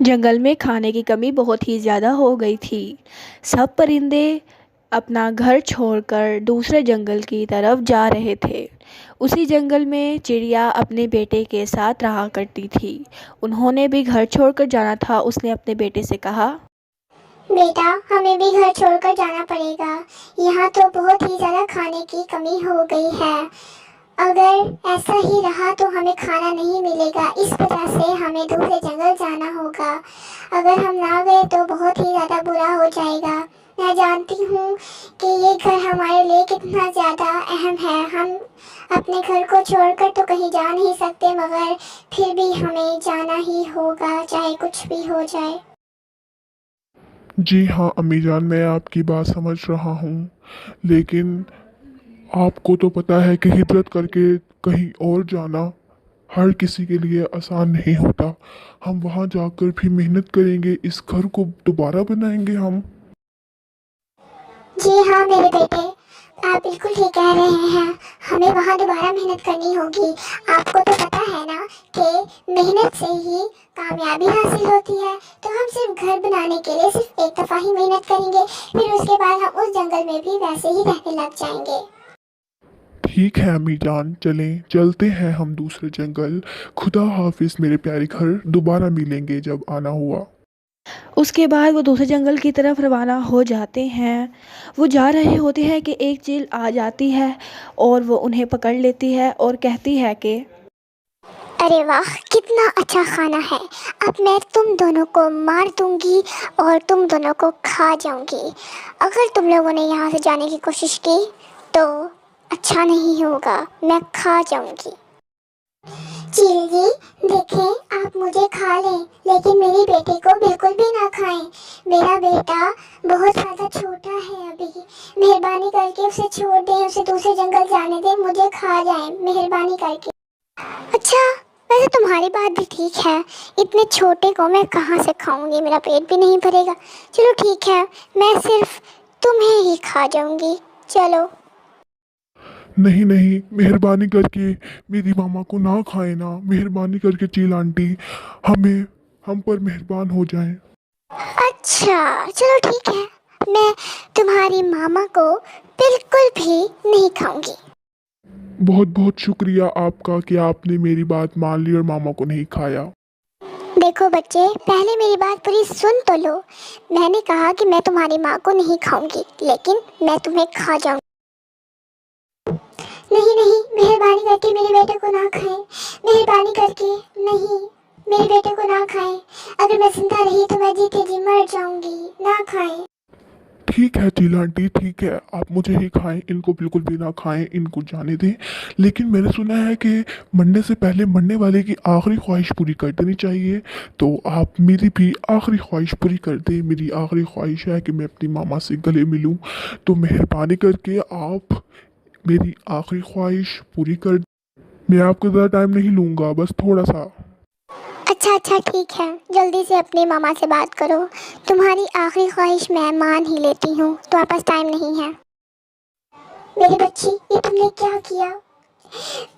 جنگل میں کھانے کی کمی بہت ہی زیادہ ہو گئی تھی۔ سب پرندے اپنا گھر چھوڑ کر دوسرے جنگل کی طرف جا رہے تھے۔ اسی جنگل میں چڑیا اپنے بیٹے کے ساتھ رہا کرتی تھی۔ انہوں نے بھی گھر چھوڑ کر جانا تھا۔ اس نے اپنے بیٹے سے کہا، بیٹا، ہمیں بھی گھر چھوڑ کر جانا پڑے گا۔ یہاں تو بہت ہی زیادہ کھانے کی کمی ہو گئی ہے۔ اگر ایسا ہی رہا تو ہمیں کھانا نہیں ملے گا، اس وجہ سے ہمیں دوسرے جنگل جانا ہوگا۔ اگر ہم نہ گئے تو بہت ہی زیادہ برا ہو جائے گا۔ میں جانتی ہوں کہ یہ گھر ہمارے لیے کتنا زیادہ اہم ہے۔ ہم اپنے گھر کو چھوڑ کر تو کہیں جا نہیں سکتے، مگر پھر بھی ہمیں جانا ہی ہوگا، چاہے کچھ بھی ہو جائے۔ جی ہاں امی جان، میں آپ کی بات سمجھ رہا ہوں، لیکن آپ کو تو پتہ ہے کہ ہجرت کر کے کہیں اور جانا ہر کسی کے لیے آسان نہیں ہوتا۔ ہم وہاں جا کر بھی محنت کریں گے، اس گھر کو دوبارہ بنائیں گے ہم۔ جی ہاں میرے بیٹے، آپ بالکل ٹھیک کہہ رہے ہیں، ہمیں وہاں دوبارہ محنت کرنی ہوگی۔ آپ کو تو پتہ ہے نا کہ محنت سے ہی کامیابی حاصل ہوتی ہے۔ تو ہم صرف گھر بنانے کے لیے صرف ایک دفعہ ہی محنت کریں گے، پھر اس کے بعد ہم اس جنگل میں بھی ویسے ہی رہنے لگ جائیں گے۔ ٹھیک ہے امی جان، چلتے ہیں ہم دوسرے جنگل۔ خدا حافظ میرے پیارے گھر، دوبارہ ملیں گے جب آنا ہوا۔ اس کے بعد وہ دوسرے جنگل کی طرف روانہ ہو جاتے ہیں۔ وہ جا رہے ہوتے ہیں کہ ایک چیل آ جاتی ہے اور وہ انہیں پکڑ لیتی ہے اور کہتی ہے کہ ارے واہ، کتنا اچھا کھانا ہے۔ اب میں تم دونوں کو مار دوں گی اور تم دونوں کو کھا جاؤں گی۔ اگر تم لوگوں نے یہاں سے جانے کی کوشش کی تو اچھا نہیں ہوگا، میں کھا جاؤں گی۔ چیل جی، دیکھیں آپ مجھے کھا لیں لیکن میری بیٹی کو بالکل بھی نہ کھائیں۔ میرا بیٹا بہت زیادہ چھوٹا ہے ابھی، مہربانی کر کے اسے چھوڑ دیں، اسے دوسرے جنگل جانے دیں، مجھے کھا جائیں مہربانی کر کے۔ اچھا، ویسے تمہاری بات بھی ٹھیک ہے، اتنے چھوٹے کو میں کہاں سے کھاؤں گی، میرا پیٹ بھی نہیں بھرے گا۔ چلو ٹھیک ہے، میں صرف تمہیں ہی کھا جاؤں گی، چلو۔ نہیں نہیں، مہربانی کر کے میری ماما کو نہ کھائیں نا، مہربانی کر کے چیل آنٹی، ہم پر مہربان ہو جائیں۔ اچھا چلو ٹھیک ہے، میں تمہاری ماما کو بالکل بھی نہیں کھاؤں گی۔ بہت بہت شکریہ آپ کا کہ آپ نے میری بات مان لی اور ماما کو نہیں کھایا۔ دیکھو بچے، پہلے میری بات پوری سن تو لو۔ میں نے کہا کہ میں تمہاری ماں کو نہیں کھاؤں گی، لیکن میں تمہیں کھا جاؤں گی۔ نہیں نہیں، مہربانی کر کے میرے بیٹے کو نہ کھائیں، مہربانی کر کے نہیں، میرے بیٹے کو نہ کھائیں۔ اگر میں زندہ رہی تو میں جیتے جی مر جاؤں گی، نہ کھائیں۔ ٹھیک ہے چیل آنٹی، ٹھیک ہے، آپ مجھے ہی کھائیں، ان کو بالکل بھی نہ کھائیں، ان کو جانے دیں۔ لیکن میں نے سنا ہے کہ مرنے سے پہلے مرنے والے کی آخری خواہش پوری کر دینی چاہیے، تو آپ میری بھی آخری خواہش پوری کر دیں۔ میری آخری خواہش ہے کہ میں اپنی ماما سے گلے ملوں، تو مہربانی کر کے آپ میری آخری خواہش پوری کر دیں۔ میں آپ کا زیادہ ٹائم نہیں لوں گا، بس تھوڑا سا۔ اچھا ٹھیک ہے، جلدی سے اپنی ماما سے بات کرو، تمہاری آخری خواہش میں مان ہی لیتی ہوں، تمہارے پاس ٹائم نہیں ہے۔ میری بچی، یہ تم نے کیا کیا؟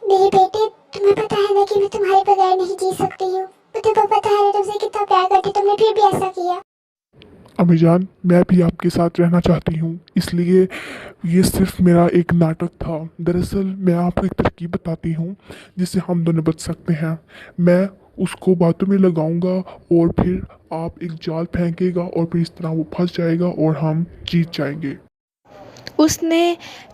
میرے بیٹے، تمہیں پتہ ہے نا کہ میں تمہارے بغیر نہیں جی سکتی ہوں، تمہیں پتہ ہے تم سے کتنا پیار کرتی، تم نے پھر بھی ایسا کیا۔ امی جان، میں بھی آپ کے ساتھ رہنا چاہتی ہوں، اس لیے یہ صرف میرا ایک ناٹک تھا۔ دراصل میں آپ کو ایک ترکیب بتاتی ہوں جس سے ہم دونوں بچ سکتے ہیں۔ میں اس کو باتوں میں لگاؤں گا اور پھر آپ ایک جال پھینکے گا اور پھر اس طرح وہ پھنس جائے گا اور ہم جیت جائیں گے۔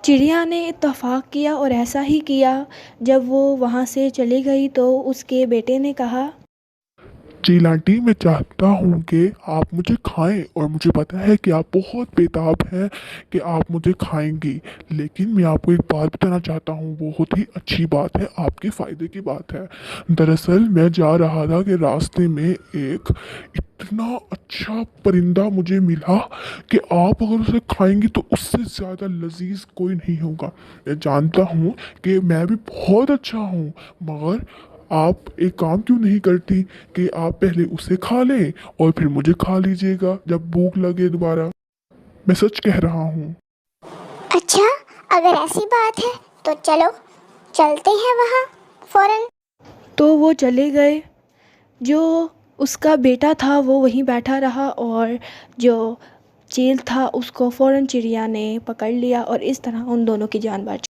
چڑیا نے اتفاق کیا اور ایسا ہی کیا۔ جب وہ وہاں سے چلی گئی تو اس کے بیٹے نے کہا، چیل آنٹی، میں چاہتا ہوں کہ آپ مجھے کھائیں، اور مجھے پتا ہے کہ آپ بہت بیتاب ہیں کہ آپ مجھے کھائیں گی، لیکن میں آپ کو ایک بات بتانا چاہتا ہوں، بہت ہی اچھی بات ہے، آپ کے فائدے کی بات ہے۔ دراصل میں جا رہا تھا کہ راستے میں ایک اتنا اچھا پرندہ مجھے ملا کہ آپ اگر اسے کھائیں گی تو اس سے زیادہ لذیذ کوئی نہیں ہوگا۔ میں جانتا ہوں کہ میں بھی بہت اچھا ہوں، مگر آپ ایک کام کیوں نہیں کرتی کہ آپ پہلے اسے کھا لیں اور پھر مجھے کھا لیجئے گا جب بھوک لگے دوبارہ۔ میں سچ کہہ رہا ہوں۔ اچھا، اگر ایسی بات ہے تو چلو چلتے ہیں وہاں فوراً۔ تو وہ چلے گئے۔ جو اس کا بیٹا تھا وہ وہیں بیٹھا رہا اور جو چیل تھا اس کو فوراً چڑیا نے پکڑ لیا اور اس طرح ان دونوں کی جان بچ